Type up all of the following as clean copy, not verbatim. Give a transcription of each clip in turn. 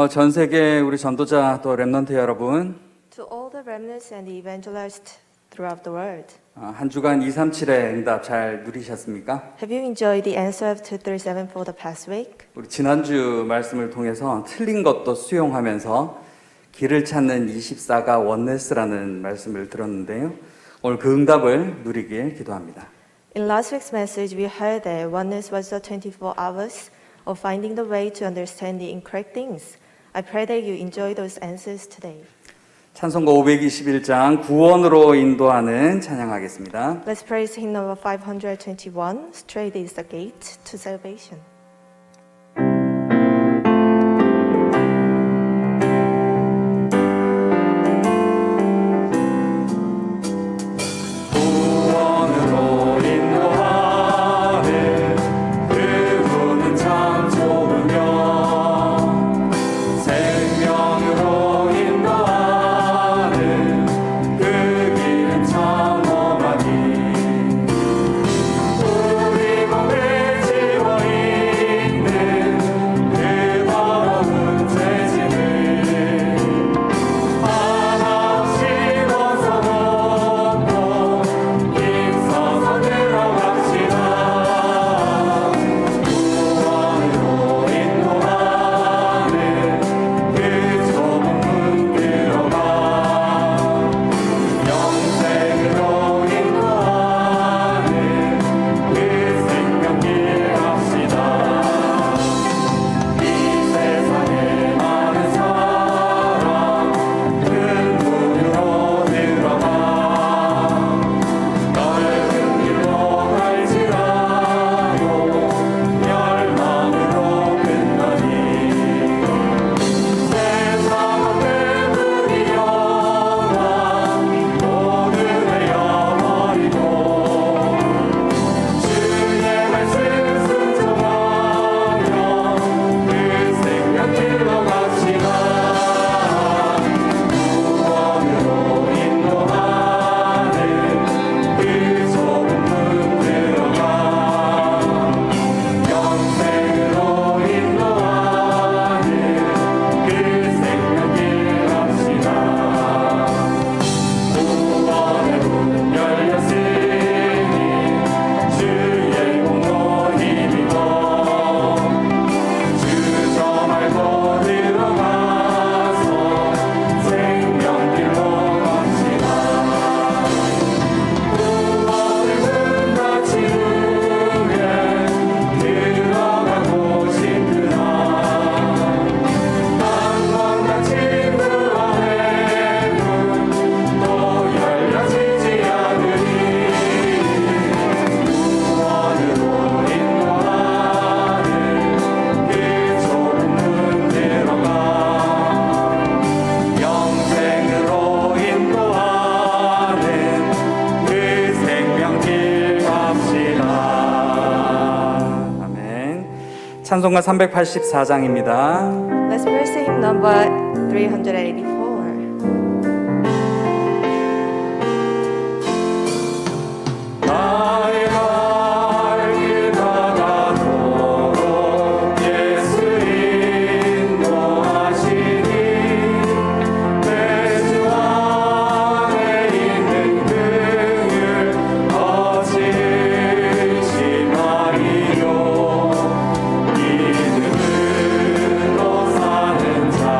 전 세계 우리 전도자 또 렘넌트 여러분, To all the remnants and the evangelists throughout the world, 한 주간 237의 응답 잘 누리셨습니까? have you enjoyed the answer of 237 for the past week? 우리 지난주 말씀을 통해서 틀린 것도 수용하면서 길을 찾는 24가 원네스라는 말씀을 들었는데요. 오늘 그 응답을 누리길 기도합니다. In last week's message, we heard that oneness was the 24 hours of finding the way to understand the incorrect things. I pray that you enjoy those answers today. 찬송가 521장 구원으로 인도하는 찬양하겠습니다. Let's praise hymn number 521, Straight is the gate to salvation. 찬송가 384장입니다. Let's praise hymn number 384. 믿음으로 사는 자를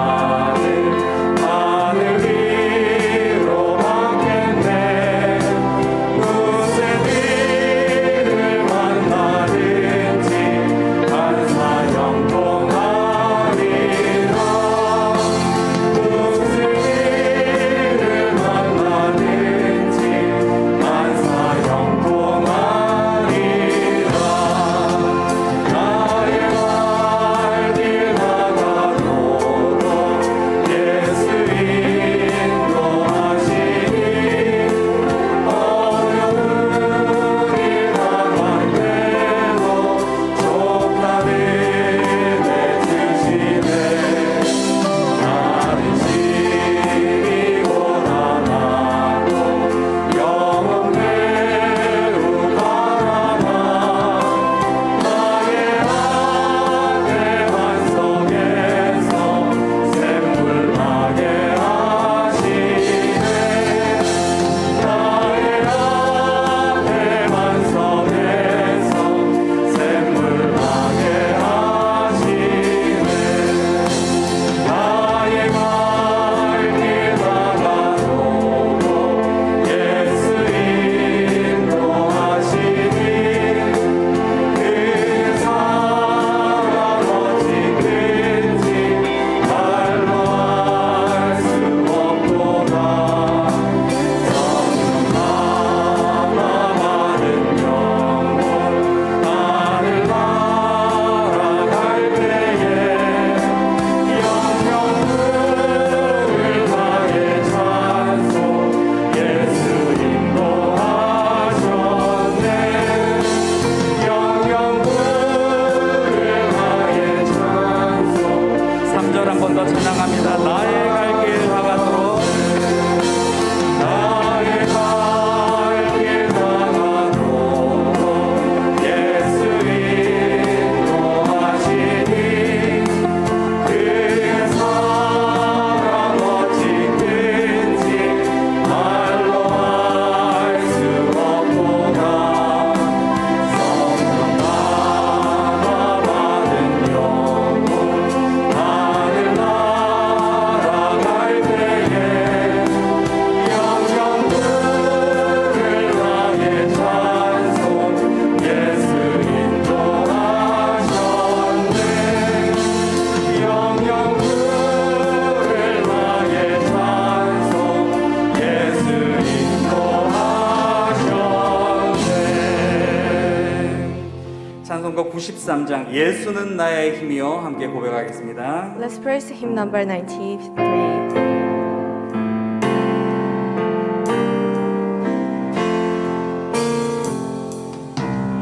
93장 예수는 나의 힘이요 함께 고백하겠습니다. Let's praise hymn number 93.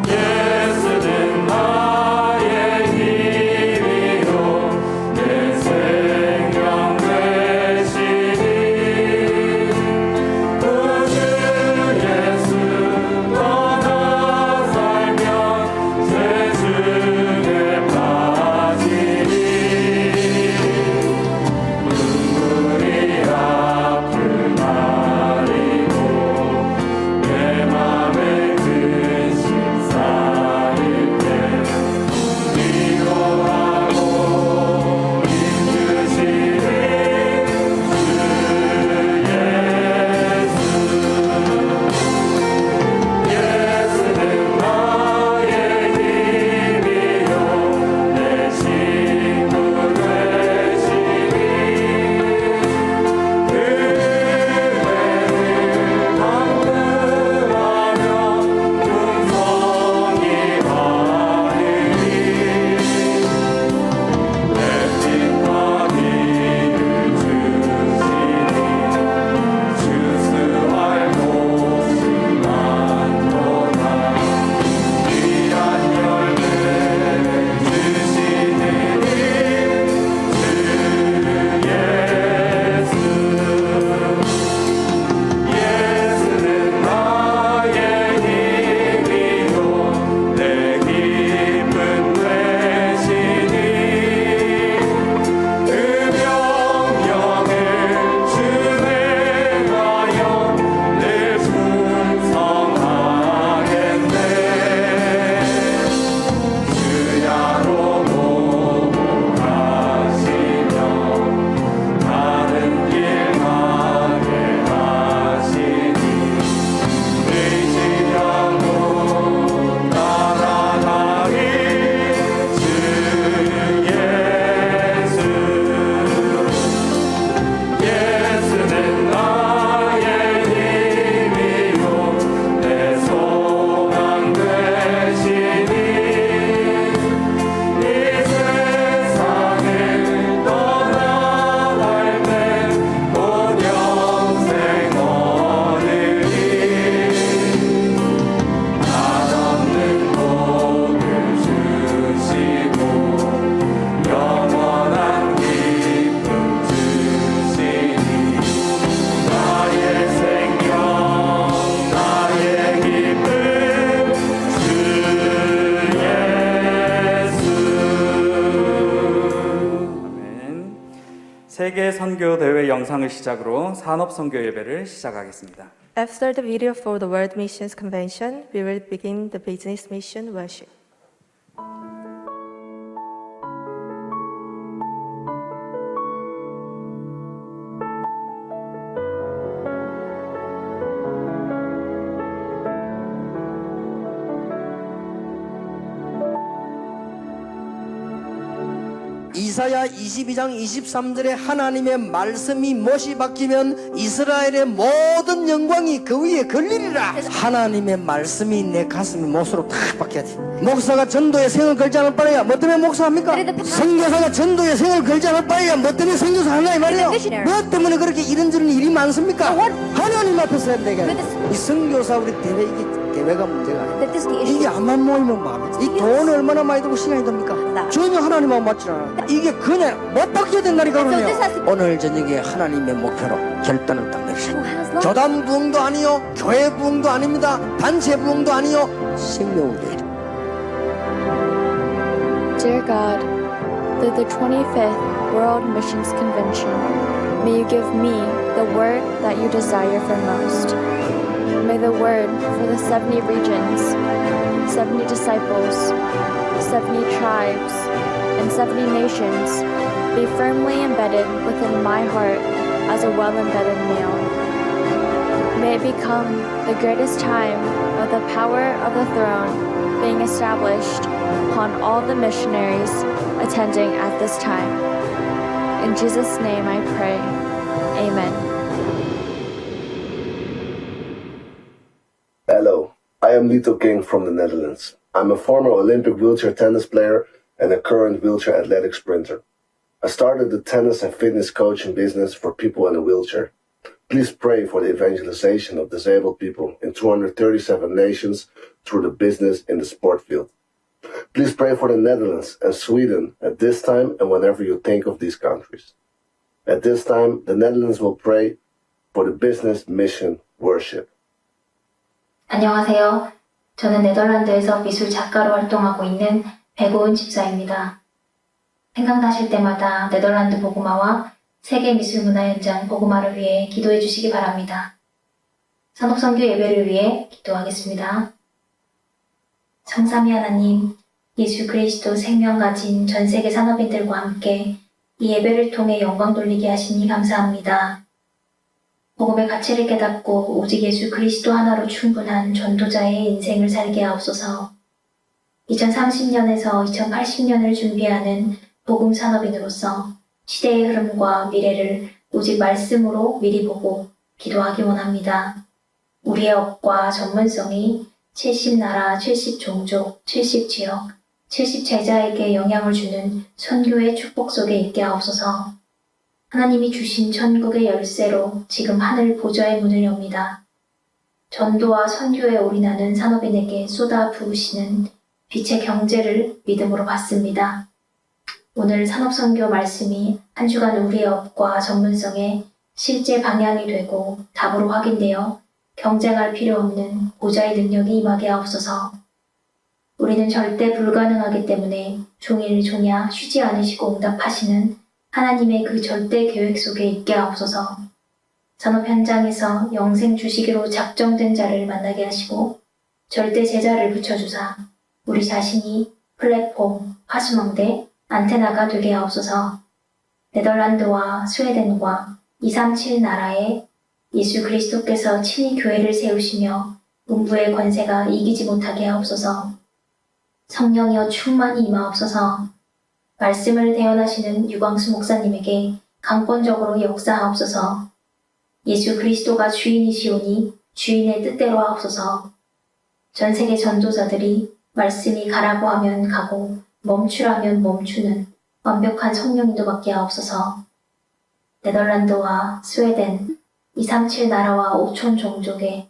예수는 나의 힘이요 내 생명 되시니 구주 예수 떠나 살면 세상에 빠지니 눈물이 앞을 가리고 내 맘에 근심 쌓일 때 위로하고 힘주시는 주 예수 예수는 나의 힘이요 내 친구 되시니 은혜를 감사하며 풍성히 하느니 햇빛과 비를 주시니 주수할 곳은 많도다 귀한 열매를 주시는 주 예수는 나의 힘이요 내 기쁨 되시니 음영령을 준행하여 늘 풍성하겠네 주야로 노고하시며 다른 길 가게 하시니 의지하고 따라가기 주 예수는 나의 힘이요 내 소망 되시니 이 세상을 떠나갈 때 곧 영생 얻으리 한없는 복을 주시고 영원한 기쁨 주시니 나의 생명 나의 기쁨 주 예수 아멘. 세계 선교 대회 영상을 시작으로 산업 선교 예배를 시작하겠습니다. After the video for the World Missions Convention, we will begin the Business Mission worship. 이사야 22장 23절에 하나님의 말씀이 못이 박히면 이스라엘의 모든 영광이 그 위에 걸리리라. 하나님의 말씀이 내 가슴에 못으로 탁 박혀야 돼. 목사가 전도에 생을 걸지 않을 바에야 뭐 때문에 목사합니까? 선교사가 전도에 생을 걸지 않을 바에야 뭐 때문에 선교사 하나 이 말이에요. 뭐 때문에 그렇게 이런저런 일이 많습니까? 하나님 앞에서 해야 되게. 이 선교사 우리 대회 이게 대회가 문제가 아니야. 이게 암만 모이면 마음이지. 이 돈이 얼마나 많이 들고 시간이 듭니까? 전혀 하나님하고 맞지 않아. 이게 그냥 못 박혀야 된다니까 그러네요. 오늘 저녁에 하나님의 목표로 결단을 딱 내리세요. 교단 부흥도 아니요, 교회 부흥도 아닙니다. 단체 부흥도 아니요, 생명을 Dear God, through the 25th World Missions Convention, may you give me the word that you desire for most. May the word for the 70 regions, 70 disciples, 70 tribes, and 70 nations be firmly embedded within my heart as a well-embedded nail. May it become the greatest time of the power of the throne being established upon all the missionaries attending at this time. In Jesus' name I pray. Amen. Hello, I am Lito King from the Netherlands. I'm a former Olympic wheelchair tennis player and a current wheelchair athletic sprinter. I started the tennis and fitness coaching business for people in a wheelchair. Please pray for the evangelization of disabled people in 237 nations through the business in the sport field. Please pray for the Netherlands and Sweden at this time and whenever you think of these countries. At this time, the Netherlands will pray for the business, mission, worship. 안녕하세요. 저는 네덜란드에서 미술 작가로 활동하고 있는 백오은 집사입니다. 생각나실 때마다 네덜란드 복음화와 세계 미술문화 현장 복음화를 위해 기도해 주시기 바랍니다. 산업선교 예배를 위해 기도하겠습니다. 성삼위 하나님, 예수 그리스도 생명 가진 전 세계 산업인들과 함께 이 예배를 통해 영광 돌리게 하시니 감사합니다. 복음의 가치를 깨닫고 오직 예수 그리스도 하나로 충분한 전도자의 인생을 살게 하옵소서. 2030년에서 2080년을 준비하는 복음 산업인으로서 시대의 흐름과 미래를 오직 말씀으로 미리 보고 기도하기 원합니다. 우리의 업과 전문성이 70나라, 70종족, 70지역, 70제자에게 영향을 주는 선교의 축복 속에 있게 하옵소서. 하나님이 주신 천국의 열쇠로 지금 하늘 보좌의 문을 엽니다. 전도와 선교에 올인하는 산업인에게 쏟아 부으시는 빛의 경제를 믿음으로 받습니다. 오늘 산업선교 말씀이 한 주간 우리의 업과 전문성에 실제 방향이 되고 답으로 확인되어 경쟁할 필요 없는 보좌의 능력이 임하게 하옵소서. 우리는 절대 불가능하기 때문에 종일 종야 쉬지 않으시고 응답하시는 하나님의 그 절대 계획 속에 있게 하옵소서. 산업 현장에서 영생 주시기로 작정된 자를 만나게 하시고 절대 제자를 붙여주사 우리 자신이 플랫폼, 화수망대, 안테나가 되게 하옵소서. 네덜란드와 스웨덴과 237 나라에 예수 그리스도께서 친히 교회를 세우시며 문부의 권세가 이기지 못하게 하옵소서. 성령이여 충만히 임하옵소서. 말씀을 대언하시는 유광수 목사님에게 강권적으로 역사하옵소서. 예수 그리스도가 주인이시오니 주인의 뜻대로 하옵소서. 전 세계 전도자들이 말씀이 가라고 하면 가고 멈추라면 멈추는 완벽한 성령인도 받게 하옵소서. 네덜란드와 스웨덴, 237 나라와 5천 종족의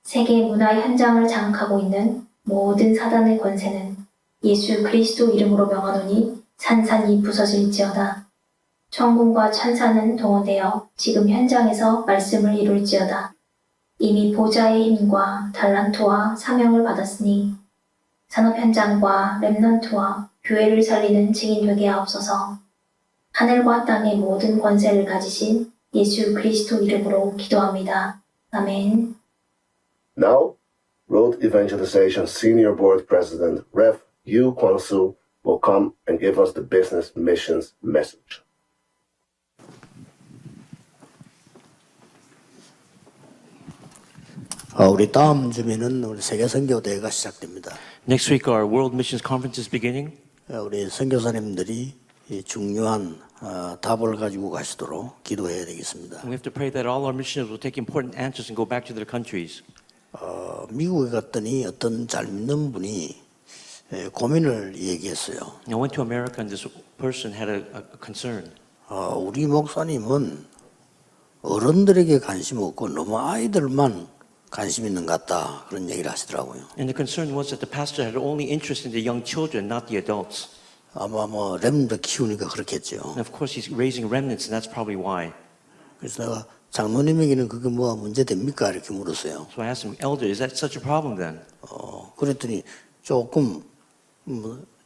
세계 문화의 현장을 장악하고 있는 모든 사단의 권세는 예수 그리스도 이름으로 명하노니 산산이 부서질지어다. 천군과 천사는 동원되어 지금 현장에서 말씀을 이룰지어다. 이미 보좌의 힘과 달란트와 사명을 받았으니 산업 현장과 렘넌트와 교회를 살리는 증인 되게 하옵소서. 하늘과 땅의 모든 권세를 가지신 예수 그리스도 이름으로 기도합니다. 아멘. Now, Road Evangelization Senior Board President Rev. Yu Kwang-soo will come and give us the business missions message. 우리 다음 주면은 우리 세계 선교 대회가 시작됩니다. Next week, our World Missions Conference is beginning. 우리 선교사님들이 이 중요한 답을 가지고 가시도록 기도해야 되겠습니다. And we have to pray that all our missionaries will take important answers and go back to their countries. 미국에 갔더니 어떤 잘 믿는 분이 고민을 얘기했어요. I went to America and this person had a concern. 우리 목사님은 어른들에게 관심 없고 너무 아이들만 관심 있는 것 같다 그런 얘기를 하시더라고요. And the concern was that the pastor had only interest in the young children, not the adults. 아마 렘드 키우니까 그렇겠죠. And of course, he's raising remnants, and that's probably why. 그래서 내가 장로님에게는 그게 뭐가 문제 됩니까 이렇게 물었어요. So I asked him, Elder, is that such a problem then? 그랬더니 조금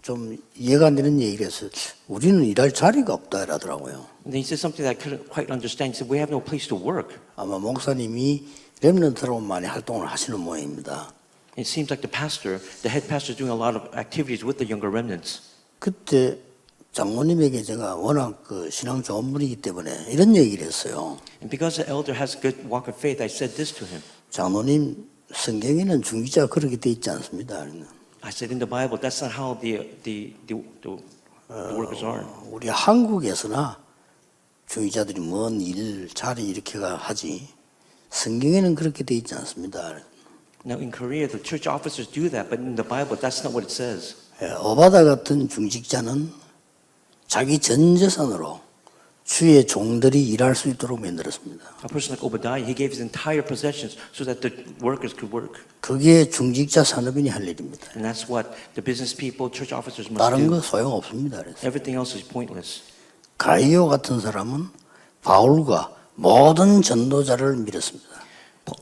좀 이해가 안 되는 얘기를 했어요. 우리는 일할 자리가 없다 이러더라고요. And then he said something that I couldn't quite understand. He said, we have no place to work. 아마 목사님이 렘넌트로 많이 활동을 하시는 모양입니다. It seems like the head pastor is doing a lot of activities with the younger remnants. 그때 장모님에게 제가 워낙 신앙 좋은 분이기 때문에 이런 얘기를 했어요. And because the elder has a good walk of faith, I said this to him. 장로님 성경에는 중기자가 그렇게 돼 있지 않습니다. I said, in the Bible, that's not how the workers are. 우리 한국에서나 중기자들이 먼 일, 자리 이렇게가 하지 성경에는 그렇게 돼 있지 않습니다. Now in Korea, the church officers do that, but in the Bible, that's not what it says. 오바다 같은 중직자는 자기 전 재산으로 주의 종들이 일할 수 있도록 만들었습니다. A person like Obadiah, he gave his entire possessions so that the workers could work. 그게 중직자 산업인이 할 일입니다. And that's what the business people, church officers must 다른 do. 거 소용 없습니다. 그래서 Everything else is pointless. 가이오 같은 사람은 바울과 모든 전도자를 밀었습니다.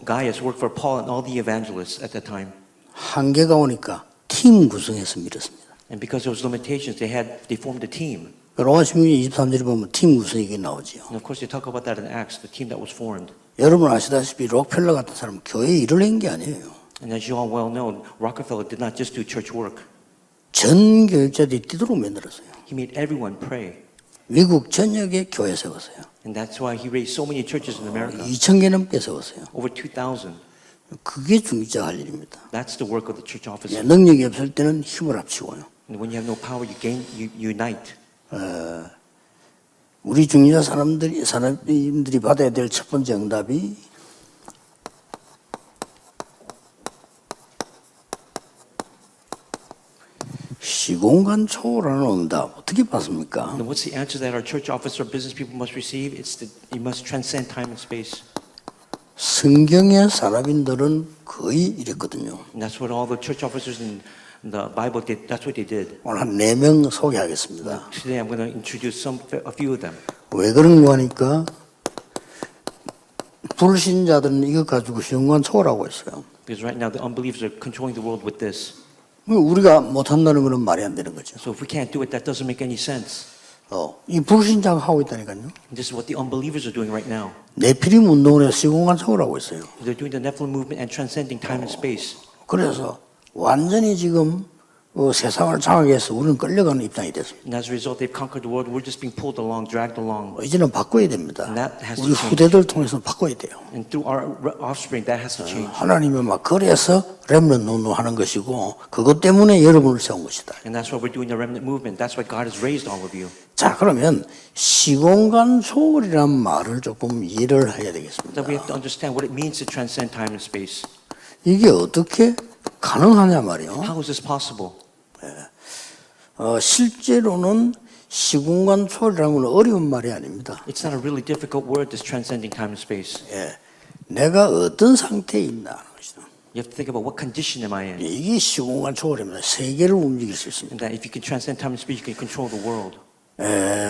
Gaius worked for Paul and all the evangelists at that time. 한계가 오니까 팀 구성해서 밀었습니다. And because of those limitations, they formed a team. 로마 16장 23절에 보면 팀 구성이 나오지요. And of course, they talk about that in Acts, the team that was formed. 여러분 아시다시피 록펠러 같은 사람은 교회 일을 한 게 아니에요. And as you all well know, Rockefeller did not just do church work. 전 교육자들이 뛰도록 만들었어요. He made everyone pray. 미국 전역에 교회 세웠어요. And that's why he raised so many churches in America. 2,000개 넘게 세웠어요. Over 2,000. 그게 중직자가 할 일입니다. That's the work of the church officer. 능력이 없을 때는 힘을 합치고요. And when you have no power, you unite. 우리 중직자 사람들이 받아야 될 첫 번째 응답이 시공간 초월하는 응답. 어떻게 받습니까? And what's the answer that our church officer or business people must receive? It's that you must transcend time and space. 성경의 산업인들은 거의 이랬거든요. And that's what all the church officers in the Bible did. That's what they did. 오늘 한 4명 소개하겠습니다. Today I'm going to introduce a few of them. 왜 그런가 하니까 불신자들은 이거 가지고 시공간 초월하고 있어요. Because right now the unbelievers are controlling the world with this. 우리가 못한다는 것은 말이 안 되는 거죠. So if we can't do it, that doesn't make any sense. 이 불신자가 하고 있다니까요. And this is what the unbelievers are doing right now. 네피림 운동을 해서 시공간 초월하고 있어요. They're doing the Nephilim movement and transcending time and space. 그래서 완전히 지금 세상을 장악해 해서 우리는 끌려가는 입장이 됐습니다. And as a result, they've conquered the world. We're just being pulled along, dragged along. 이제는 바꿔야 됩니다. And that has 우리 to change. 후대들 통해서 바꿔야 돼요. And through our offspring, that has to change. 하나님은 막 그래서 렘넌트 운동하는 것이고 그것 때문에 여러분을 세운 것이다. And that's why we're doing the remnant movement. That's why God has raised all of you. 자, 그러면 시공간 초월이란 말을 조금 이해를 해야 되겠습니다. That we have to understand what it means to transcend time and space. 이게 어떻게 가능하냐 말이요. How is this possible? 실제로는 시공간 초월이라는 건 어려운 말이 아닙니다. It's not a really difficult word, this transcending time and space. 내가 어떤 상태에 있나 하는 것이다. You have to think about what condition am I in. 이게 시공간 초월입니다. 세계를 움직일 수 있습니다. And that if you can transcend time and space, you can control the world.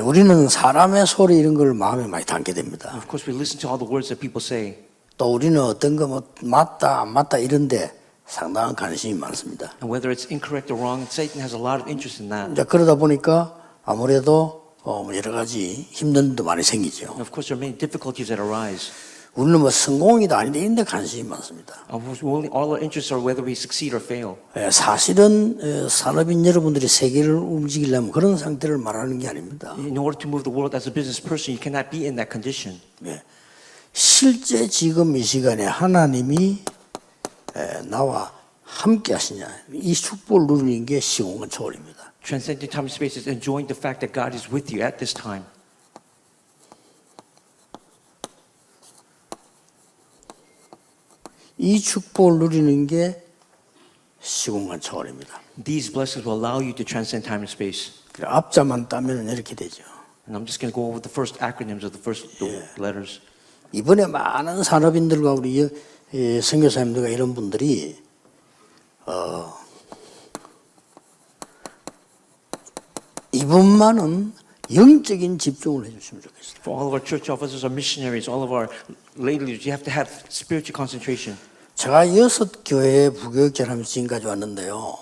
우리는 사람의 소리 이런 걸 마음에 많이 담게 됩니다. Of course, we listen to all the words that people say. 또 우리는 어떤 거 뭐 맞다 안 맞다 이런데 상당한 관심이 많습니다. And whether it's incorrect or wrong, Satan has a lot of interest in that. 이제 그러다 보니까 아무래도 여러 가지 힘든 일도 많이 생기죠. And of course, there are many difficulties that arise. 우리는 뭐 성공이다 아니다 이런 데 관심이 많습니다. All our interests are whether we succeed or fail. 사실은 산업인 여러분들이 세계를 움직이려면 그런 상태를 말하는 게 아닙니다. In order to move the world as a business person, you cannot be in that condition. 실제 지금 이 시간에 하나님이 나와 함께 하시냐 이 축복을 누리는 게 시공간 초월입니다. Transcending time and space is enjoying the fact that God is with you at this time. 이 축복을 누리는 게 시공간 초월입니다. These blessings will allow you to transcend time and space. 앞자만 따면 이렇게 되죠. And I'm just going to go over the first acronyms of the first letters. 이번에 많은 산업인들과 우리 선교사님들과 이런 분들이 이분만은 영적인 집중을 해주시면 좋겠어요. For all of our church officers, our missionaries, all of our lay leaders, you have to have spiritual concentration. 제가 6교회 부교육자를 하면서 지금까지 왔는데요.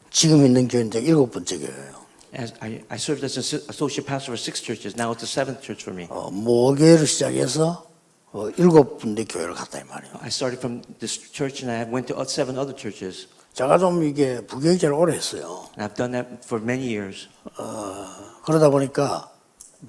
지금 있는 교회는 이제 7번째 교회예요. As I served as an associate pastor for 6 churches. Now it's the 7th church for me. 모교회를 시작해서 7군데 교회를 갔다 이 말이에요. I started from this church and I went to 7 other churches. 제가 좀 이게 부교육자를 오래 했어요. And I've done that for many years. 그러다 보니까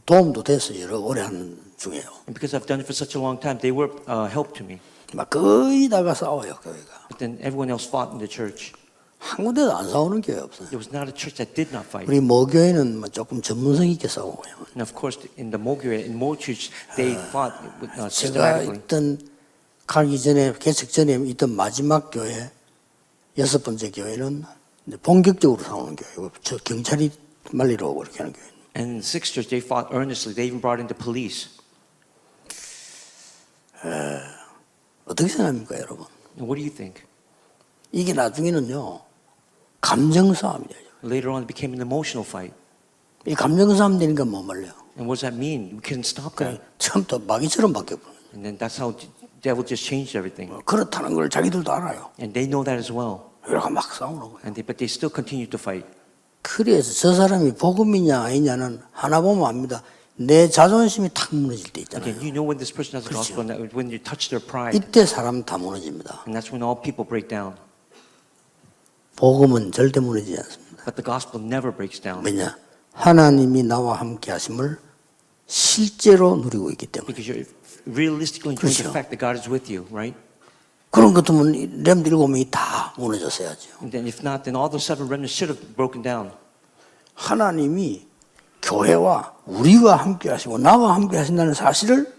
도움도 됐어요. 여러 오래 하는 중에요. And because I've done it for such a long time, they were help to me. 막 거의 다가 싸워요, 교회가. But then everyone else fought in the church. 한 군데도 안 싸우는 교회 없어요. There was not a church that did not fight. 우리 모교회는 조금 전문성 있게 싸우고요. And of course, in the Mo church, they fought 제가 systematically. 있던 가기 전에 개척 전에 있던 마지막 교회 6번째 교회는 이제 본격적으로 싸우는 교회고 저 경찰이 말리러 오고 그렇게 하는 교회. And the sixth church, they fought earnestly. They even brought in the police. 어떻게 생각합니까, 여러분? And what do you think? 이게 나중에는요 감정 싸움이 되죠. Later on, it became an emotional fight. 이 감정 싸움 되니까 뭐 말래요? And what does that mean? We couldn't stop 그냥 that. 처음부터 마귀처럼 바뀌어버려요. And then that's how the devil just changed everything. 그렇다는 걸 자기들도 알아요. And they know that as well. 그러니까 막 싸우는 거예요. But they still continue to fight. 그래서 저 사람이 복음이냐 아니냐는 하나 보면 압니다. 내 자존심이 탁 무너질 때 있잖아요. Again, you know when this person has the gospel, and when you touch their pride, 이때 사람 다 무너집니다. and that's when all people break down. 복음은 절대 무너지지 않습니다. But the gospel never breaks down 왜냐? 하나님이 나와 함께 하심을 실제로 누리고 있기 때문에. because you're realistically enjoying the 그렇죠. fact that God is with you, right? 그런 것 같으면 렘드 7명이 다 무너졌어야죠. And then if not, then all those seven remnants should have broken down. 하나님이 교회와 우리와 함께 하시고 나와 함께 하신다는 사실을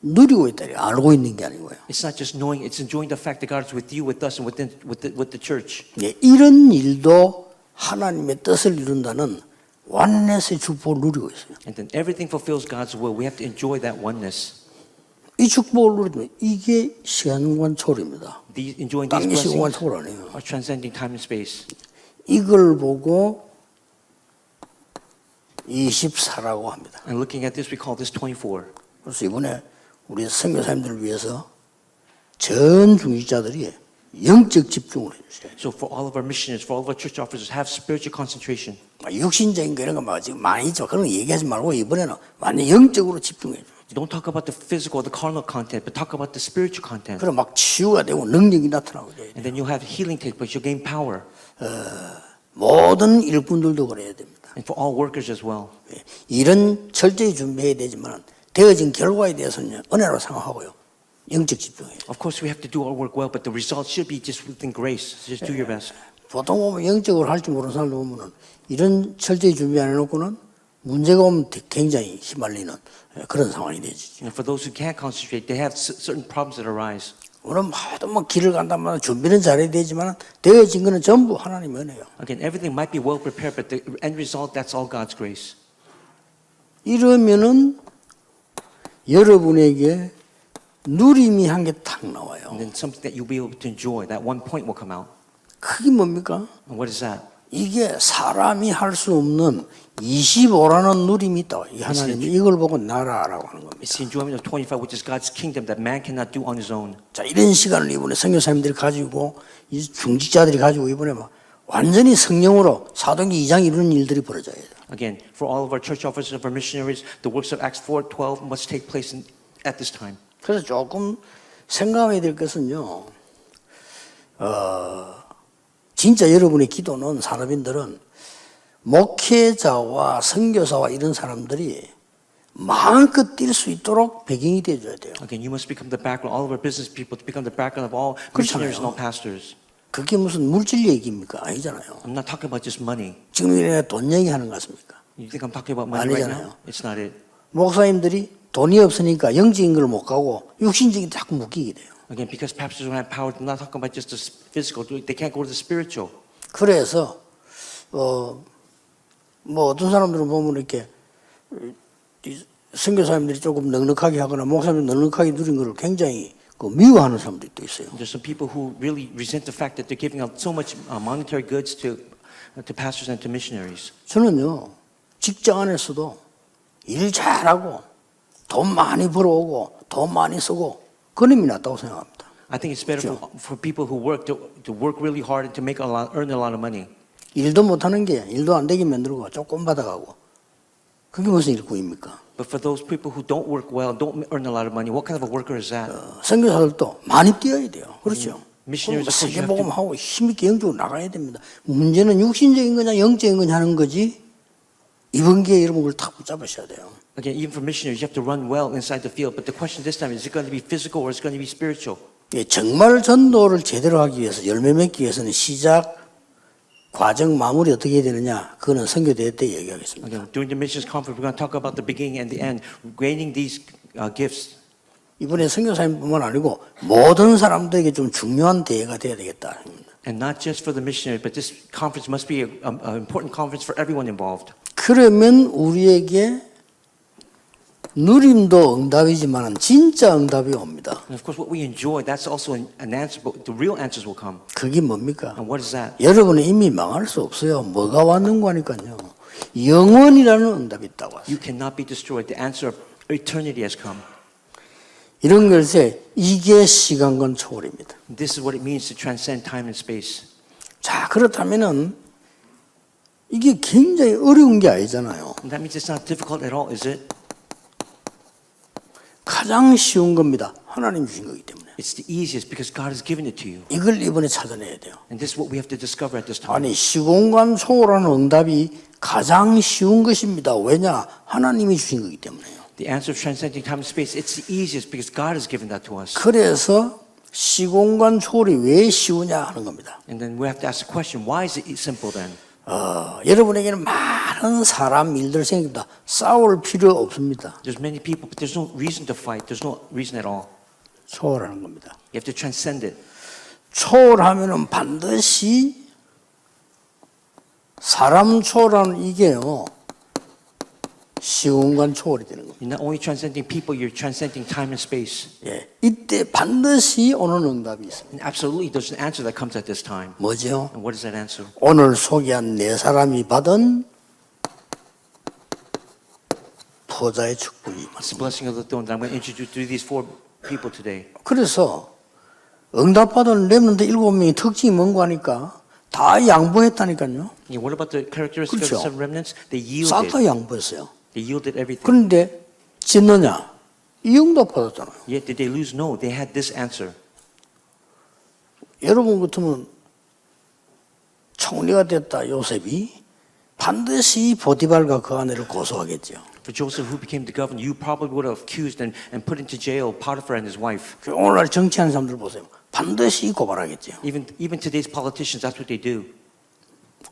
누리고 있다. 알고 있는 게 아니고요. It's not just knowing; it's enjoying the fact that God is with you, with us, and with the church. 예, 이런 일도 하나님의 뜻을 이룬다는 완넷의 축복을 누리고 있어요. And then everything fulfills God's will. We have to enjoy that oneness. 이 축복을 누리면 이게 시간공간 초월입니다. Enjoying these 땅의 시공간 blessings 초월 아니에요. are transcending time and space. 이걸 보고 24라고 합니다. And looking at this, we call this 24. 그래서 이번에 우리 선교사님들을 위해서 전 중직자들이 영적 집중을 해주세요. So for all of our missionaries, for all of our church officers, have spiritual concentration. 육신적인 거 이런 거 막 지금 많이 있죠. 그런 거 얘기하지 말고 이번에는 완전 영적으로 집중해 줘. Don't talk about the physical, the carnal content, but talk about the spiritual content. 그럼 막 치유가 되고 능력이 나타나고 그래야 And 돼요. then you'll have healing take place. You'll gain power. 모든 일꾼들도 그래야 됩니다. And for all workers as well. 일은 철저히 준비해야 되지만 되어진 결과에 대해서는 은혜로 생각하고요. 영적 집중해요. Of course, we have to do our work well, but the result should be just within grace. So just do your best. 보통 보면 영적으로 할 줄 모르는 사람들 보면은 이런 철저히 준비 안 해놓고는 문제가 오면 굉장히 휘말리는 그런 상황이 되지. And for those who can't concentrate, they have certain problems that arise. 우리는 모든 뭐 길을 간다면 준비는 잘해야 되지만 되어진 거는 전부 하나님의 은혜예요. Again, everything might be well prepared, but the end result, that's all God's grace. 이러면은 여러분에게 누림이 한 개 탁 나와요. And then something that you'll be able to enjoy, that one point will come out. 그게 뭡니까? And what is that? 이게 사람이 할 수 없는 25라는 누림이 있다. 이 하나님이 이걸 보고 나라라고 하는 겁니다. It's the enjoyment of 25, which is God's kingdom that man cannot do on his own. 자, 이런 시간을 이번에 선교사님들이 가지고 이 중직자들이 가지고 이번에 막 완전히 성령으로 사도행전 2장 이루는 일들이 벌어져야 돼요. Again, for all of our church officers, of our missionaries, the works of Acts 4:12 must take place at this time. 그래서 조금 생각해야 될 것은요. 진짜 여러분의 기도는 산업인들은 목회자와 선교사와 이런 사람들이 마음껏 뛸 수 있도록 배경이 되어줘야 돼요. Again, you must become the background. All of our business people to become the background of all missionaries and all pastors. 그게 무슨 물질 얘기입니까? 아니잖아요. I'm not talking about just money. 지금 내가 돈 얘기하는 것 같습니까? You think I'm talking about money right now? 아니잖아요. It's not it. 목사님들이 돈이 없으니까 영적인 걸 못 가고 육신적인 게 자꾸 묶이게 돼요. Again, because pastors don't have power, I'm not talking about just the physical. They can't go to the spiritual. 그래서 뭐 어떤 사람들은 보면 이렇게 선교사님들이 조금 넉넉하게 하거나 목사님이 넉넉하게 누린 걸 굉장히 미워하는 사람들이 또 있어요. There's some people who really resent the fact that they're giving out so much monetary goods to pastors and to missionaries. 저는요 직장 안에서도 일 잘하고 돈 많이 벌어오고 돈 많이 쓰고 그놈이 낫다고 생각합니다. I think it's better for people who work to work really hard and to make earn a lot of money. 일도 못하는 게 일도 안 되게 만들고 조금 받아가고 그게 무슨 일꾼입니까? But for those people who don't work well, don't earn a lot of money, what kind of a worker is that? 선교사들도 많이 뛰어야 돼요. 그렇죠? Missionaries 세계복음하고 힘있게 영적으로 나가야 됩니다. 문제는 육신적인 거냐 영적인 거냐 하는 거지 이번 기회에 여러분 그걸 탁 붙잡으셔야 돼요. Again, even for missionaries, you have to run well inside the field. But the question this time is it going to be physical or is it going to be spiritual? 예, 정말 전도를 제대로 하기 위해서 열매 맺기 위해서는 시작, 과정, 마무리 어떻게 해야 되느냐 그거는 선교대회 때 얘기하겠습니다. Again, during the missions conference, we're going to talk about the beginning and the end, gaining these gifts. 이번에 선교사님뿐만 아니고 모든 사람들에게 좀 중요한 대회가 돼야 되겠다. And not just for the missionary, but this conference must be an important conference for everyone involved. 그러면 우리에게 누림도 응답이지만 진짜 응답이 옵니다. And of course, what we enjoy, that's also an answer, but the real answers will come. 그게 뭡니까? And what is that? 여러분은 이미 망할 수 없어요. 뭐가 왔는 거니까요. 영원이라는 응답이 있다고 하세요. You cannot be destroyed. The answer of eternity has come. 이런 것에 이게 시간권 초월입니다. This is what it means to transcend time and space. 자, 그렇다면은 이게 굉장히 어려운 게 아니잖아요. And that means it's not difficult at all, is it? 가장 쉬운 겁니다. 하나님 주신 거기 때문에. It's the easiest because God has given it to you. 이걸 이번에 찾아내야 돼요. And this is what we have to discover at this time. 아니, 시공간 초월하는 응답이 가장 쉬운 것입니다. 왜냐? 하나님이 주신 거기 때문에요. The answer of transcending time and space, it's the easiest because God has given that to us. 그래서 시공간 초월이 왜 쉬우냐 하는 겁니다. And then we have to ask the question, why is it simple then? 여러분에게는 많은 사람 일들 생깁니다. 싸울 필요 없습니다. There's many people, but there's no reason to fight. There's no reason at all. 초월하는 겁니다. You have to transcend it. 초월하면은 반드시 사람 초월하는 이게요. 시공간 초월이 되는 겁니다. You're not only transcending people, you're transcending time and space. 예, 이때 반드시 오는 응답이 있습니다. And absolutely, there's an answer that comes at this time. 뭐죠? And what is that answer? 오늘 소개한 네 사람이 받은 포자의 축복이 It's the 있습니다. blessing of the throne that I'm going to introduce to these four people today. 그래서 응답받은 렘넌트 7명의 특징이 뭔가 하니까 다 양보했다니까요. Yeah, what about the characteristics 그렇죠. of the seven remnants? They 싹 yielded. 다 양보했어요. They yielded everything. 그런데 짓느냐? 이 응답 받았잖아요. Yet did they lose? No, they had this answer. 여러분 같으면 총리가 됐다 요셉이 반드시 보디발과 그 아내를 고소하겠죠. For Joseph, who became the governor, you probably would have accused and put into jail Potiphar and his wife. 오늘날 정치하는 사람들 보세요. 반드시 고발하겠죠. Even today's politicians, that's what they do.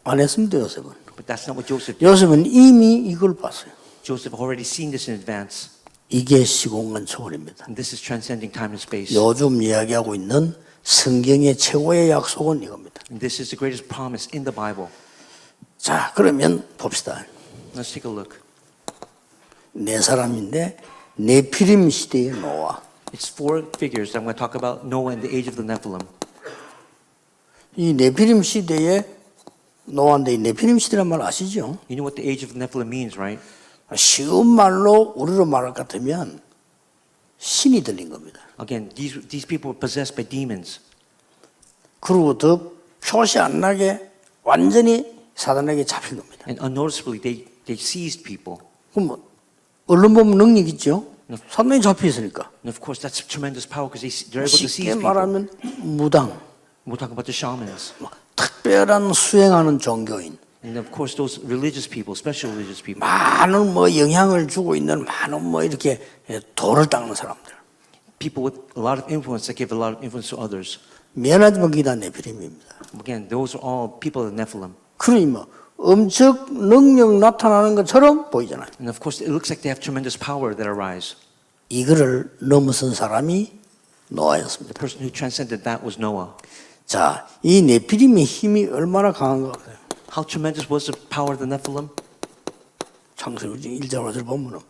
안 했습니다, 요셉은. But that's not what Joseph did. 요셉은 이미 이걸 봤어요. Joseph already seen this in advance. 이게 시공간 초월입니다. And this is transcending time and space. 요즘 이야기하고 있는 성경의 최고의 약속은 이겁니다. And this is the greatest promise in the Bible. 자, 그러면 봅시다. Let's take a look. 네 사람인데 네피림 시대의 노아. It's four figures that I'm going to talk about Noah and the age of the Nephilim. 이 네피림 시대의 노아인데 이 네피림 시대란 말 아시죠? You know what the age of the Nephilim means, right? 쉬운 말로 우리로 말할 것 같으면 신이 들린 겁니다. Again, these people were possessed by demons. 그리고 더 표시 안 나게 완전히 사단에게 잡힌 겁니다. And unnoticeably, they seized people. 그럼 뭐 언론 보면 능력 있죠? 사단에 잡혀 있으니까. And of course, that's tremendous power because they're able to 쉽게 seize people. 말하면 무당, We're talking about the shamans. 특별한 수행하는 종교인, And of course, those religious people, special religious people. 많은 뭐 영향을 주고 있는 많은 뭐 이렇게 돌을 닦는 사람들. People with a lot of influence that give a lot of influence to others. 미안하지만 그게 다 네피림입니다. Again, those are all people of the Nephilim. 그러니 뭐 엄청 능력 나타나는 것처럼 보이잖아요. And of course, it looks like they have tremendous power that arise. 이거를 넘어선 사람이 노아였습니다. The person who transcended that was Noah. 자, 이 네피림의 힘이 얼마나 강한가 보세요. How tremendous was the power of the Nephilim? 창세기 1절을 보면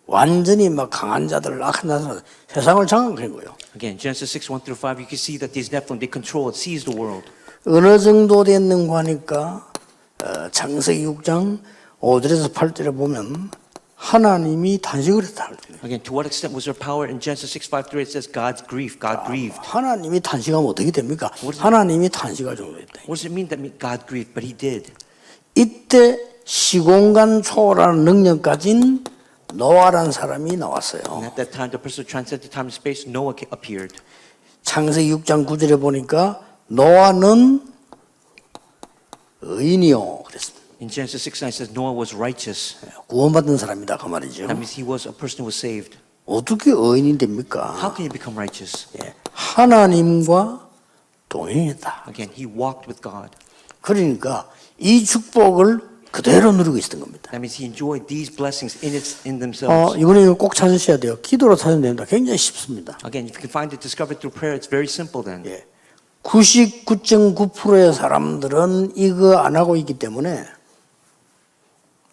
완전히 막 강한 자들, 악한 자들 세상을 장악한 거예요. Again, Genesis 6, 1 through 5, you can see that these Nephilim, they control, seize the world. 어느 정도 됐는가 하니까 창세기 6장 5절에서 8절에 보면 하나님이 단식을 했다. Again, to what extent was their power? In Genesis 6, 5 through 8, it says God grieved. 하나님이 단식하면 어떻게 됩니까? 하나님이 단식할 정도 됐다. What does it mean that God grieved? But he did. 이때 시공간 초월하는 능력 가진 노아라는 사람이 나왔어요. And at that time, the person who transcended time and space, Noah appeared. 창세기 6장 9절에 보니까 노아는 의인이요 그랬습니다. In Genesis 6, 9, it says Noah was righteous. 구원받은 사람이다 그 말이죠. That means he was a person who was saved. 어떻게 의인이 됩니까? How can you become righteous? 하나님과 동행했다. Again, he walked with God. 그러니까 이 축복을 그대로 누리고 있었던 겁니다. That means he enjoyed these blessings in themselves. 이번에 이거 꼭 찾으셔야 돼요. 기도로 찾으면 됩니다. 굉장히 쉽습니다. Again, if you can find it, discover it through prayer, it's very simple then. 예. 99.9%의 사람들은 이거 안 하고 있기 때문에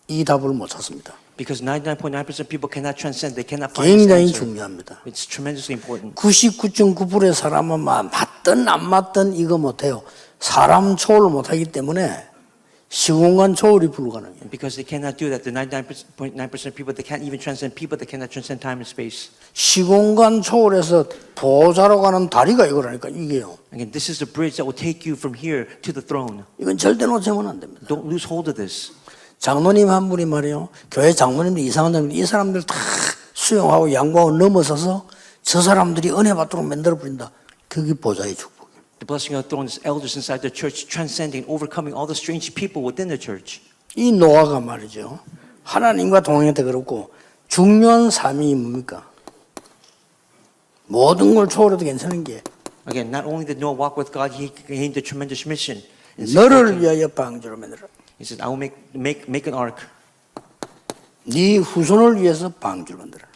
이 답을 못 찾습니다. Because 99.9% of people cannot transcend, they cannot find this 굉장히 answer. 중요합니다. It's tremendously important. 99.9%의 사람은 맞든 안 맞든 이거 못해요. 사람 초월을 못하기 때문에 시공간 초월이 불가능해요. Because they cannot do that, the 99.9% of people, they can't even transcend people, they cannot transcend time and space. 시공간 초월해서 보호자로 가는 다리가 이거라니까 이게요. Again, this is the bridge that will take you from here to the throne. 이건 절대 놓치면 안 됩니다. Don't lose hold of this. 장로님 한 분이 말이에요. 교회 장로님들 이상한 사람들 이 사람들 다 수용하고 양보하고 넘어서서 저 사람들이 은혜 받도록 만들어 버린다. 그게 보좌의 축복이에요. The blessing of the throne is elders inside the church, transcending, overcoming all the strange people within the church. 이 노아가 말이죠. 하나님과 동행할 때 그렇고 중요한 삶이 뭡니까? 모든 걸 초월해도 괜찮은 게 Again, not only did Noah walk with God, he gained a tremendous mission. In 너를 6:14, 위하여 방주로 만들어. he said, I will make an ark 네 후손을 위해서 방주를 만들어.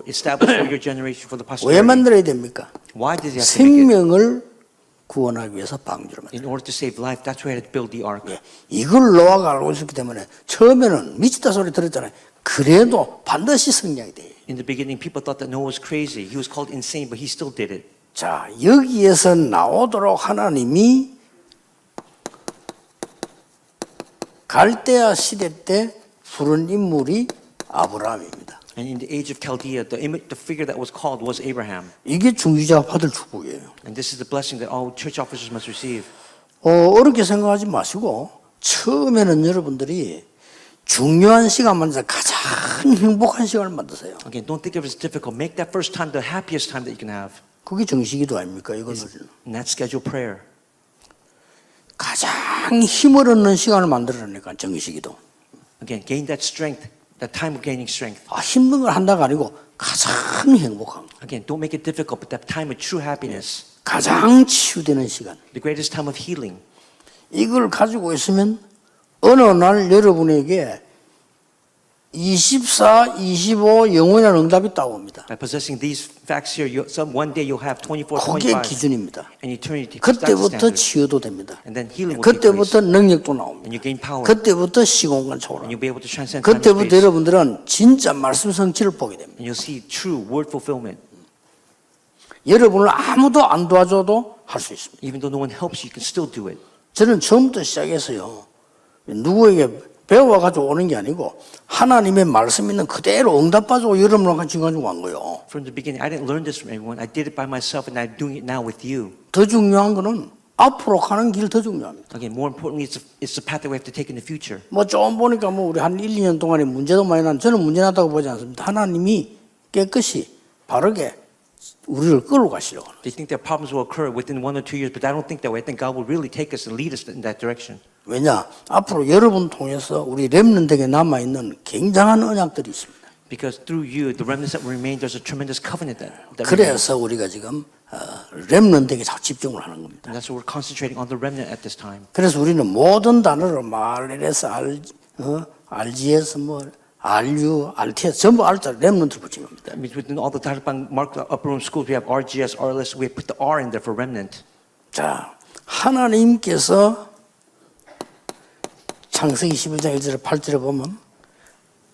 establish for your generation, for the 왜 posterity. 만들어야 됩니까? Why did he have to make it? 생명을 구원하기 위해서 방주를 만들어. In order to save life, that's why he had to build the ark. 예, 이걸 노아가 알고 있었기 때문에 처음에는 미치다 소리 들었잖아요. 그래도 반드시 성장이 돼요. In the beginning, people thought that Noah was crazy. He was called insane, but he still did it. 자, 여기에서 나오도록 하나님이 갈대아 시대 때 부른 인물이 아브라함입니다. And in the age of Chaldea, the figure that was called was Abraham. 이게 중지자가 받을 축복이에요. And this is the blessing that all church officers must receive. 어렵게 생각하지 마시고 처음에는 여러분들이 중요한 시간만 가장 행복한 시간을 만드세요. Again, don't think of it as difficult. Make that first time the happiest time that you can have. 그게 정식기도 아닙니까? 이거는 And that's scheduled prayer. 가장 힘을 얻는 시간을 만들어내니까 정식기도. Again, gain that strength, that time of gaining strength. 힘든 걸 한다가 아니고 가장 행복한 거. Again, don't make it difficult, but that time of true happiness. 가장 치유되는 시간. The greatest time of healing. 이걸 가지고 있으면 어느 날 여러분에게 24, 25 영원한 응답이 따옵니다. By possessing these facts here, one day you'll have 24, 그게 25, 기준입니다. and eternity. That's the 그때부터 standard. 치유도 됩니다. And then healing will take place. 그때부터 능력도 And 나옵니다. you gain power. 그때부터 시공간 And 초월. you'll be able to transcend time and 그때부터 space. 여러분들은 진짜 말씀 성취를 보게 됩니다. And you'll see true word fulfillment. 여러분을 아무도 안 도와줘도 할 수 있습니다. Even though no one helps you, you can still do it. 저는 처음부터 시작해서요. 누구에게 배워가지고 오는 게 아니고 하나님의 말씀 있는 그대로 응답받고 여러분과 같이 가지고 간 거예요. From the beginning, I didn't learn this from everyone. I did it by myself, and I'm doing it now with you. 더 중요한 거는 앞으로 가는 길 더 중요합니다. Again, more importantly, it's the path that we have to take in the future. 뭐 좀 보니까 뭐 우리 한 1, 2년 동안에 문제도 많이 난 저는 문제 났다고 보지 않습니다. 하나님이 깨끗이 바르게 우리를 끌고 가시려고 하는. They think that problems will occur within 1 or 2 years, but I don't think that way. I think God will really take us and lead us in that direction. 왜냐? 앞으로 여러분 통해서 우리 렘넌트에게 남아있는 굉장한 언약들이 있습니다. Because through you, the remnants that remain, there's a tremendous covenant that remains. 그래서 우리가 지금 렘넌트에게 자꾸 집중을 하는 겁니다. And that's why we're concentrating on the remnant at this time. 그래서 우리는 모든 단어를 RLS, RGS, RU, RTS 전부 R자 렘넌트를 붙인 겁니다. That means within all the Taliban marked upper room schools, we have RGS, RLS, we have put the R in there for remnant. 자, 하나님께서 창세기 11장 1절 8절에 보면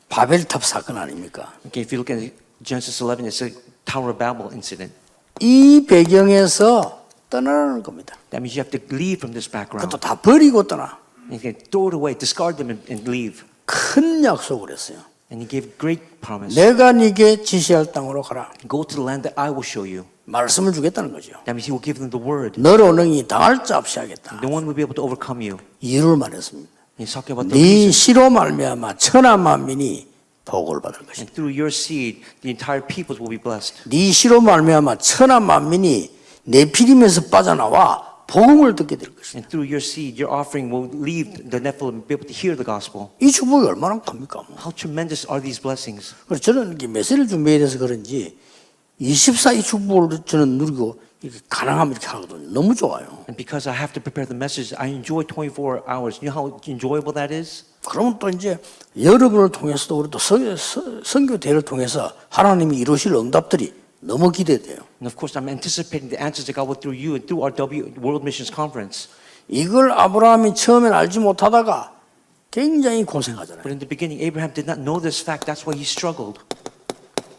바벨탑 사건 아닙니까? Okay, if you look at Genesis 11, it's a Tower of Babel incident. 이 배경에서 떠나는 겁니다. That means you have to leave from this background. 그것도 다 버리고 떠나. You can throw it away, discard them, and leave. 큰 약속을 했어요. And he gave great promise. 내가 네게 지시할 땅으로 가라. Go to the land that I will show you. 말씀을 주겠다는 거죠. That means he will give them the word. 너로 능히 당할 자 없이 하겠다. No one will be able to overcome you. 이유를 말했습니다. He's talking about the 네 reason. 시로 말미암아 천하 만민이 복을 받을 것이다. And through your seed, the entire peoples will be blessed. 네 시로 말미암아 천하 만민이 내 피림에서 빠져나와 복음을 듣게 될 것이다. And through your seed, your offering will leave the Nephilim, be able to hear the gospel. 이 축복이 얼마나 큽니까? How tremendous are these blessings? 그래서 저는 이렇게 메시지를 준비해야 돼서 그런지 24 이 축복을 저는 누리고 이렇게 가능하면 이렇게 하거든요. 너무 좋아요. And because I have to prepare the message, I enjoy 24 hours. You know how enjoyable that is? 그러면 또 이제 여러분을 통해서도 우리 또 선교대를 통해서 하나님이 이루실 응답들이 너무 기대돼요. And of course, I'm anticipating the answers that God will through you and through our World Missions Conference. 이걸 아브라함이 처음엔 알지 못하다가 굉장히 고생하잖아요. But in the beginning, Abraham did not know this fact. That's why he struggled.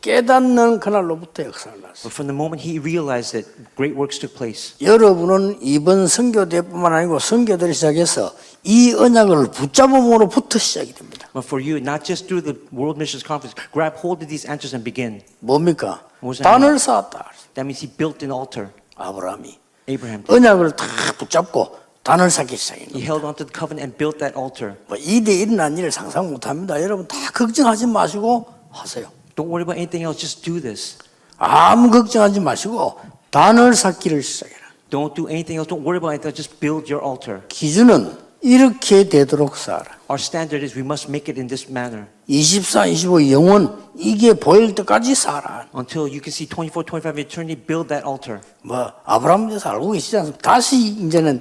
깨닫는 그날로부터 역사를 났어요. But from the moment he realized that great works took place, 여러분은 이번 선교대뿐만 아니고 선교대를 시작해서 이 언약을 붙잡음으로부터 시작이 됩니다. but for you, not just through the World Missions Conference, grab hold of these answers and begin. 뭡니까? 무슨 단을 쌓았다. That means he built an altar. 아브라함이 Abraham did. 언약을 다 붙잡고 단을 쌓기 시작한 He 겁니다. held onto the covenant and built that altar. 이대 일어난 일을 상상 못합니다. 여러분 다 걱정하지 마시고 하세요. Don't worry about anything else. Just do this. 아무 걱정하지 마시고 단을 쌓기를 시작해라. Don't do anything else. Don't worry about anything else. Just build your altar. 기준은 이렇게 되도록 쌓아라. Our standard is we must make it in this manner 24, 25 영원 이게 보일 때까지 쌓아라. until you can see 24, 25 eternity. Build that altar. 뭐 아브라함에 대해서 알고 계시지 않습니까? 다시 이제는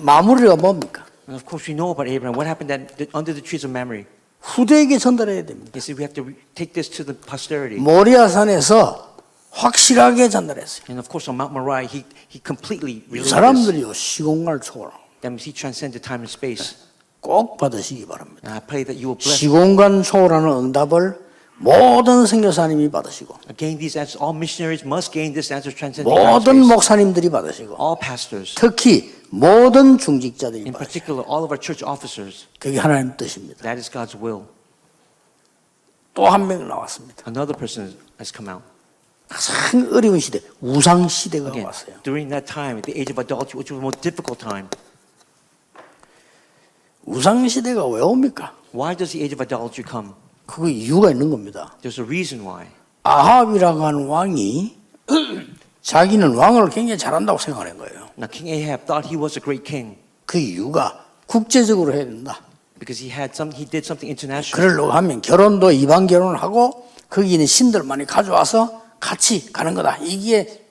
마무리가 뭡니까? And of course, we know about Abraham. What happened under the trees of Mamre? 후대에게 전달해야 됩니다. He said we have to take this to the posterity. 모리아산에서 확실하게 전달했어요. And of course, on Mount Moriah, he completely 이 relayed this. 사람들이요 시공간을 초월하고 That means he transcended time and space. 꼭 받으시기 바랍니다. And I pray that you will bless. 시공간 초월하는 응답을 모든 선교사님이 받으시고 Gain these answers. All missionaries must gain this answer transcending time and 모든 space. 목사님들이 받으시고 All pastors, 특히 모든 중직자들이 in 받으시고 particular, all of our church officers. 그게 하나님 뜻입니다. That is God's will. 또 한 명 나왔습니다. Another person has come out. 가장 어려운 시대 우상 시대가 Again, 왔어요. during that time, at the age of adultery, which was the most difficult time. 우상 시대가 왜 옵니까? Why does the age of idolatry come? 그 이유가 있는 겁니다. There's a reason why. 아합이라고 하는 왕이 자기는 왕을 굉장히 잘한다고 생각하는 거예요. Now, King Ahab thought he was a great king 그 이유가 국제적으로 해야 된다. because he did something international. 그러려고 하면 결혼도 이방 결혼을 하고 거기 있는 신들만이 가져와서 같이 가는 거다. 이게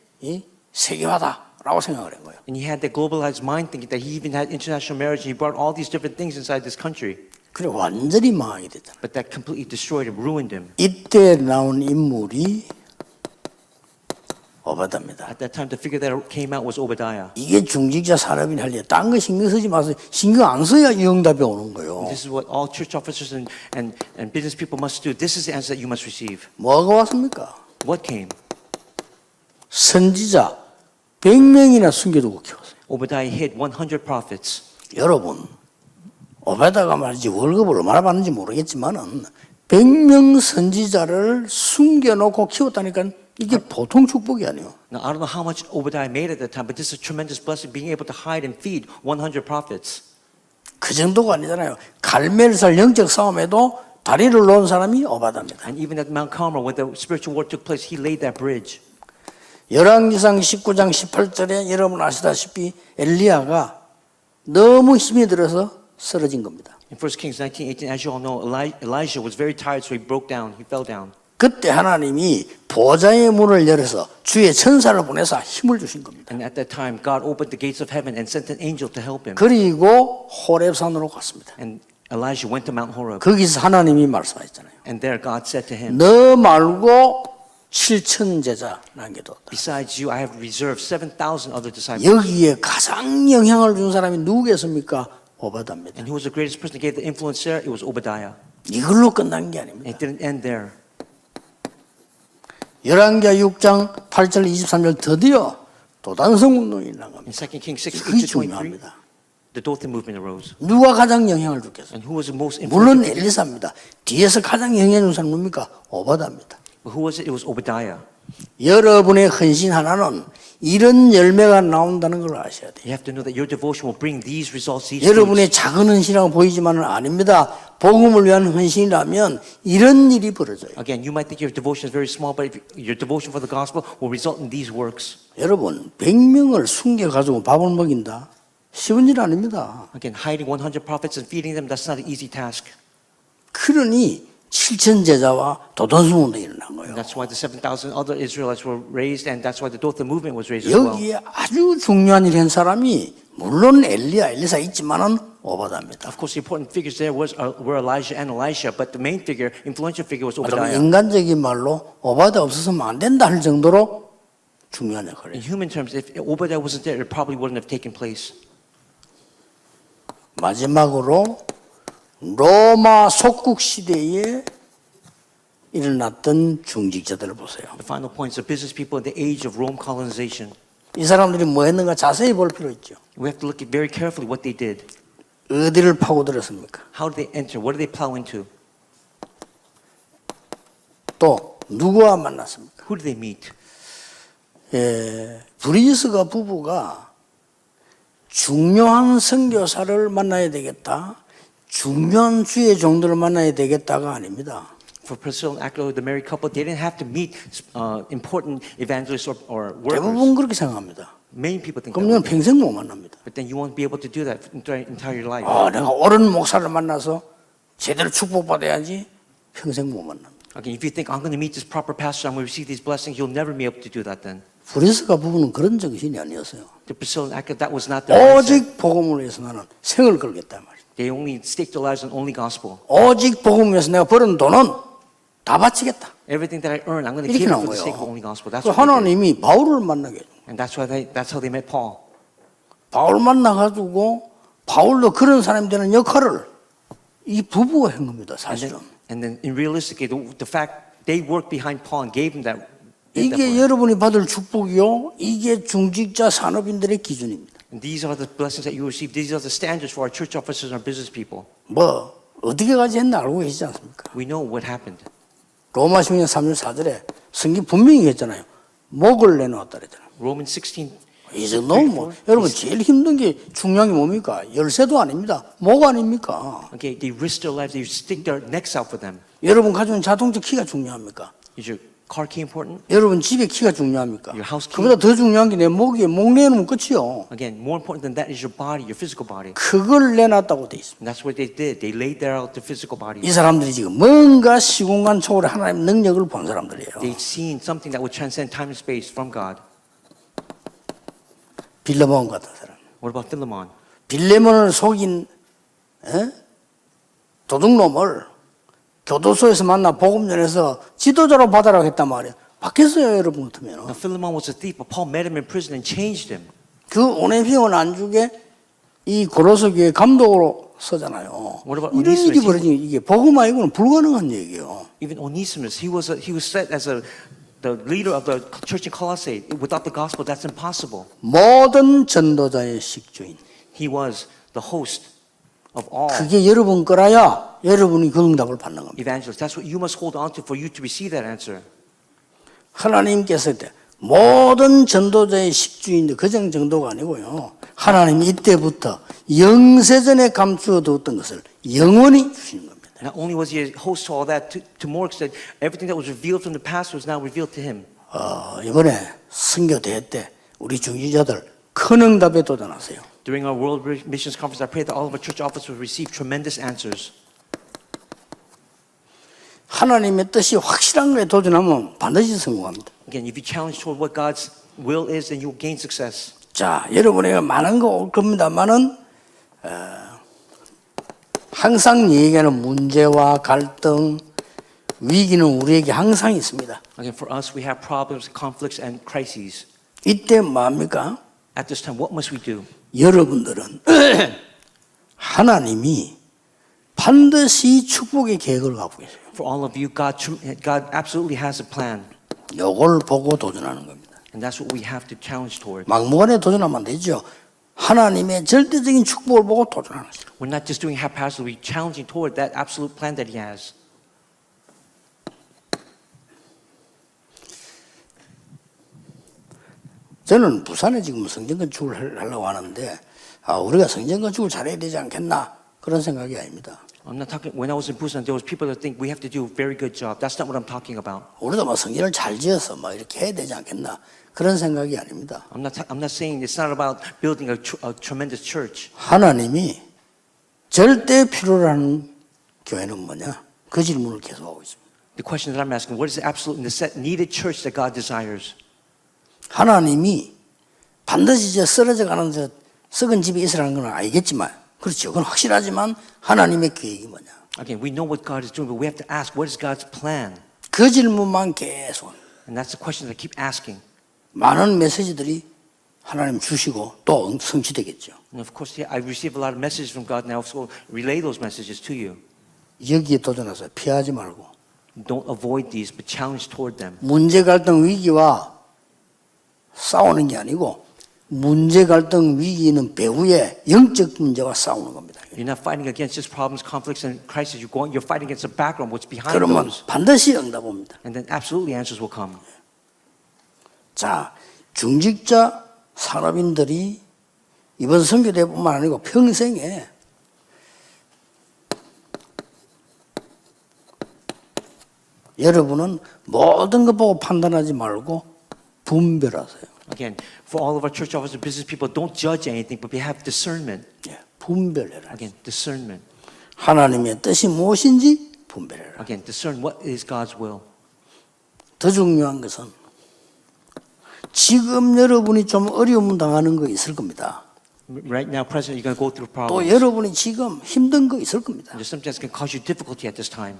세계화다라고 생각을 한 거예요. And he had that globalized mind thinking that he even had international marriage and he brought all these different things inside this country. 그래 완전히 망하게 됐잖아요. But that completely destroyed him, ruined him. 이때 나온 인물이 오바다입니다. At that time, the figure that came out was Obadiah. 이게 중직자 산업인 할 일. 딴 거 신경 쓰지 마세요. 신경 안 써야 이 응답이 오는 거예요. This is what all church officers and business people must do. This is the answer that you must receive. 뭐가 왔습니까? What came? 선지자 100명이나 숨겨두고 키웠어요. Obadiah hid 100 prophets. 여러분, 오베다가 말이지 월급을 얼마나 받는지 모르겠지만은 100명 선지자를 숨겨놓고 키웠다니까 이게 보통 축복이 아니에요. Now, I don't know how much Obadiah made at that time, but this is a tremendous blessing, being able to hide and feed 100 prophets. 그 정도가 아니잖아요. 갈멜살 영적 싸움에도 다리를 놓은 사람이 오바다입니다. And even at Mount Carmel, when the spiritual war took place, he laid that bridge. 열왕기상 19장 18절에 여러분 아시다시피 엘리야가 너무 힘이 들어서 쓰러진 겁니다. In 1 Kings 19:18, as you all know, Elijah was very tired, so he broke down. He fell down. 그때 하나님이 보좌의 문을 열어서 주의 천사를 보내서 힘을 주신 겁니다. And at that time, God opened the gates of heaven and sent an angel to help him. 그리고 호렙산으로 갔습니다. And Elijah went to Mount Horeb. 거기서 하나님이 말씀하셨잖아요. And there God said to him, 너 말고 7천 제자 남겨뒀다. besides you, I have reserved 7,000 other disciples. 여기에 가장 영향을 준 사람이 누구겠습니까? 오바다입니다. And who was the greatest person that gave the influence there? It was Obadiah. 이걸로 끝난 게 아닙니다. And it didn't end there. 열왕기하 6장 8절 23절 드디어 도단성 운동이 일어난 겁니다. In 2 Kings 6, 그게 8 to 23, 중요합니다. the Dothan movement arose. 누가 가장 영향을 줬겠어요? And who was the most 물론 influential? 엘리사입니다. 뒤에서 가장 영향을 준 사람은 뭡니까? 오바다입니다. But who was it? It was Obadiah. 여러분의 헌신 하나는 이런 열매가 나온다는 걸 아셔야 돼요. You have to know that your devotion will bring these results, these 여러분의 fruits. 작은 헌신이라고 보이지만은 아닙니다. 복음을 위한 헌신이라면 이런 일이 벌어져요. Again, you might think your devotion is very small, but if your devotion for the gospel will result in these works. 여러분 100명을 숨겨가지고 밥을 먹인다? 쉬운 일 아닙니다. Again, hiding 100 prophets and feeding them, that's not an easy task. 그러니 7천 제자와 도단성 운동이 일어난 거예요. And that's why the 7,000 other Israelites were raised, and that's why the Dothan movement was raised as well. 여기에 아주 중요한 일을 한 사람이 물론 엘리야, 엘리사 있지만은 오바다입니다. Of course, the important figures there were Elijah and Elisha, but the main figure, influential figure, was 좀 Obadiah. 인간적인 말로 오바다 없었으면 안 된다 할 정도로 중요한 In 역할이에요. human terms, if Obadiah wasn't there, it probably wouldn't have taken place. 마지막으로 로마 속국 시대에 일어났던 중직자들을 보세요. The final point is the business people in the age of Rome colonization. 이 사람들이 뭐 했는가 자세히 볼 필요 있죠. We have to look at very carefully what they did. 어디를 파고들었습니까? How did they enter? What did they plow into? 또 누구와 만났습니까? Who did they meet? 브리스가 부부가 중요한 선교사를 만나야 되겠다. 중요한 주의 종들을 만나야 되겠다가 아닙니다. For Priscilla and Aquila, the married couple, they didn't have to meet important evangelists or workers. 대부분 그렇게 생각합니다. Many people think 그럼 that. 넌 평생 못 만납니다. But then you won't be able to do that entire life. 내가 옳은 목사를 만나서 제대로 축복받아야지 평생 못 만납니다. Again, if you think I'm going to meet this proper pastor, I'm going to receive these blessings, you'll never be able to do that then. 브리스가 부부는 그런 정신이 아니었어요. The Priscilla and Aquila, that was not their mindset. 오직 복음을 위해서 나는 생을 걸겠다 말이에요. They only staked their lives on only gospel. 오직 복음을 위해서 내가 벌은 돈은 다 바치겠다. Everything that I earn, I'm going to 이렇게 give it 나온 for the sake of 거예요. only gospel. That's 그 what they did. 하나님이 바울을 만나게 해요. And that's how they met Paul. 바울 만나가지고 바울도 그런 사람이 되는 역할을 이 부부가 한 겁니다. 사실은. And then in realistically, the fact they worked behind Paul and gave him that. did that for 이게 him. 여러분이 받을 축복이요. 이게 중직자 산업인들의 기준입니다. And these are the blessings that you receive. These are the standards for our church officers and our business people. 뭐 어디까지 했나 알고 계시지 않습니까? We know what happened. 로마 16년 3절 4절에 성경 분명히 했잖아요. 목을 내놓았다 그랬잖아요. Romans 16. 이 정도면 뭐 여러분 제일 힘든 게 중요한 게 뭡니까? 열쇠도 아닙니다. 목 아닙니까? Okay, they risk their lives. They stick their necks out for them. 여러분 가지고 자동차 키가 중요합니까? Is your car key important? 여러분 집의 키가 중요합니까? Your house key? 그보다 더 중요한 게 내 목이에요. 목 내놓으면 끝이요. Again, more important than that is your body, your physical body. 그걸 내놨다고 돼 있습니다. And that's what they did. They laid there out their physical 이 bodies. 사람들이 지금 뭔가 시공간 초월의 하나님의 능력을 본 사람들이에요. They'd seen something that would transcend time and space from God. 빌레몬 같은 사람. What about Philemon? 빌레몬을 속인 도둑놈을 교도소에서 만나 복음전에서 지도자로 받아라고 했단 말이에요. 받겠어요, 여러분 같으면. Now Philemon was a thief, but Paul met him in prison and changed him. 그 오네피몬 안죽에 이 고로스 교회 감독으로 서잖아요. What about 이런 일이 Onesimus? 벌어지면 이게 복음 아니고는 불가능한 얘기예요. Even Onesimus, he was set as the leader of the church in Colossae. Without the gospel, that's impossible. 모든 전도자의 식주인. He was the host of all 그게 여러분 거라야 여러분이 그 응답을 받는 겁니다. evangelists. That's what you must hold on to for you to receive that answer. 하나님께서 때 모든 전도자의 식주인도 그정 정도가 아니고요. 하나님이 이때부터 영세전에 감추어 두었던 것을 영원히 주시는 겁니다. Not only was he a host to all that, to more extent, everything that was revealed from the past was now revealed to him. 이번에 선교대회 때 우리 중지자들 큰 응답에 도전하세요. During our World Missions Conference, I pray that all of our church officers will receive tremendous answers. 하나님의 뜻이 확실한 거에 도전하면 반드시 성공합니다. Again, if you challenge toward what God's will is, then you'll gain success. 자, 여러분에게 많은 거 올 겁니다만은 항상 얘기하는 문제와 갈등, 위기는 우리에게 항상 있습니다. Again, for us, we have problems, conflicts, and crises. 이때 뭡니까? At this time, what must we do? 여러분들은 하나님이 반드시 축복의 계획을 갖고 계세요. For all of you, God absolutely has a plan. 이걸 보고 도전하는 겁니다. And that's what we have to challenge toward. 막무가내 도전하면 안 되죠. 하나님의 절대적인 축복을 보고 도전하는 거죠. We're not just doing haphazardly, we're challenging toward that absolute plan that He has. 저는 부산에 지금 성전 건축을 하려고 하는데 우리가 성전 건축을 잘해야 되지 않겠나 그런 생각이 아닙니다. I'm not talking. When I was in Busan, there was people that think we have to do a very good job. That's not what I'm talking about. 우리도 뭐 성전을 잘 지어서 뭐 이렇게 해야 되지 않겠나 그런 생각이 아닙니다. I'm not saying it's not about building a tremendous church. 하나님이 절대 필요로 하는 교회는 뭐냐? 그 질문을 계속하고 있습니다. The question that I'm asking: what is the absolute needed church that God desires? 하나님이 반드시 저 쓰러져 가는 저 썩은 집이 있으라는 건 알겠지만 그렇죠. 그건 확실하지만 하나님의 계획이 뭐냐? Again, we know what God is doing, but we have to ask, what is God's plan? 그 질문만 계속 And that's the question that I keep asking. 많은 메시지들이 하나님 주시고 또 성취되겠죠. And of course, I receive a lot of messages from God now, so relay those messages to you. 여기에 도전해서 피하지 말고 Don't avoid these, but challenge toward them. 문제 갈등 위기와 싸우는 게 아니고 문제 갈등 위기는 배후에 영적 문제와 싸우는 겁니다. You're not fighting against just problems, conflicts, and crises. You're fighting against the background, what's behind 그러면 those. 반드시 응답 옵니다. And then absolutely answers will come. 자, 중직자 산업인들이 이번 선교 때뿐만 아니고 평생에 여러분은 모든 것 보고 판단하지 말고 분별하세요. Again, for all of our church officers and business people, don't judge anything, but have discernment. 예, 분별해라. Again, discernment. 하나님의 뜻이 무엇인지 분별해라. Again, discern what is God's will. 더 중요한 것은 지금 여러분이 좀 어려움 당하는 거 있을 겁니다. Right now, present, you're going to go through 또 problems. 여러분이 지금 힘든 거 있을 겁니다. And there's something that's going to cause you difficulty at this time.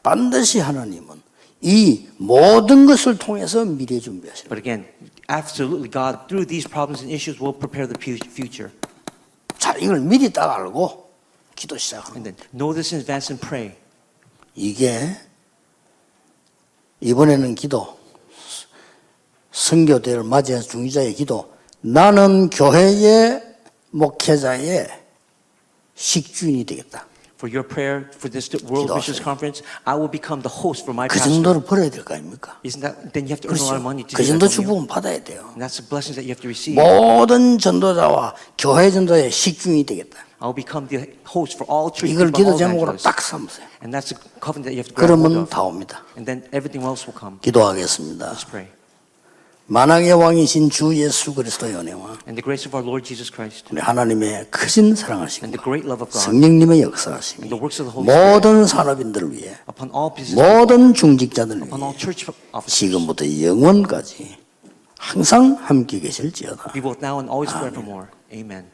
반드시 하나님은 이 모든 것을 통해서 미래 준비하십니다. But again, absolutely, God, through these problems and issues, will prepare the future. 자, 이걸 미리 딱 알고 기도 시작합니다. And then know this in advance and pray. 이게 이번에는 기도, 선교대를 맞이해서 중지자의 기도, 나는 교회의 목회자의 식주인이 되겠다. For your prayer for this World Missions Conference, I will become the host for my 그 pastor. 정도로 벌어야 될 거 아닙니까? Isn't that? Then you have to earn a lot of money to 그 do 정도 that. don't you? 축복은 받아야 돼요. And that's the blessings that you have to receive. 모든 전도자와 교회 전도의 식주인이 되겠다. I will become the host for all church 이걸 people, 기도 all 제목으로 evangelists. 딱 삼으세요. And that's the covenant that you have to grab hold 그러면 of. 다 옵니다. And then everything else will come. 기도하겠습니다. Let's pray. 만왕의 왕이신 주 예수 그리스도의 은혜와 And the grace of our Lord Jesus Christ 우리 하나님의 크신 and 사랑하시고 the great love of God 성령님의 역사하심이 and the works of the Holy Spirit 모든 산업인들을 위해 upon all business people, 모든 중직자들을 upon all 위해 church officers, 지금부터 영원까지 항상 함께 계실지어다. be both now and always forevermore. Amen.